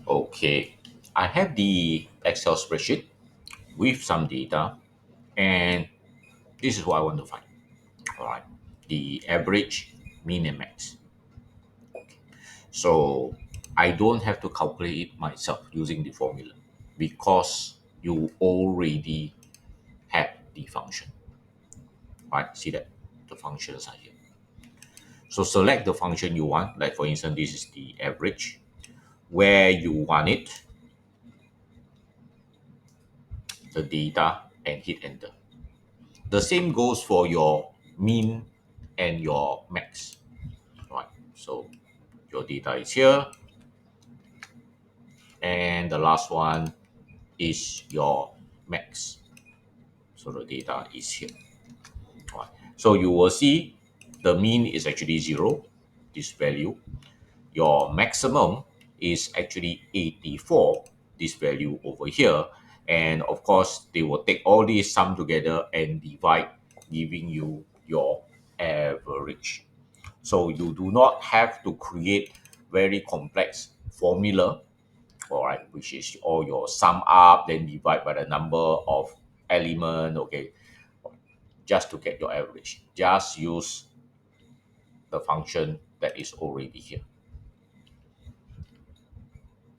Okay, I have the Excel spreadsheet with some data, and this is what I want to find. All right, the average, mean, and max. So I don't have to calculate it myself using the formula because you already have the function. Right? See that the functions are here. So select the function you want. Like for instance, this is the average. Where you want it, the data, and hit enter. The same goes for your mean and your max. Right. So your data is here, and the last one is your max. So the data is here. Right. So you will see the mean is actually zero, this value. Your maximum is actually 84, this value over here. And of course, they will take all these sum together and divide, giving you your average. So you do not have to create very complex formula, all right, which is all your sum up, then divide by the number of element, okay, just to get your average. Just use the function that is already here.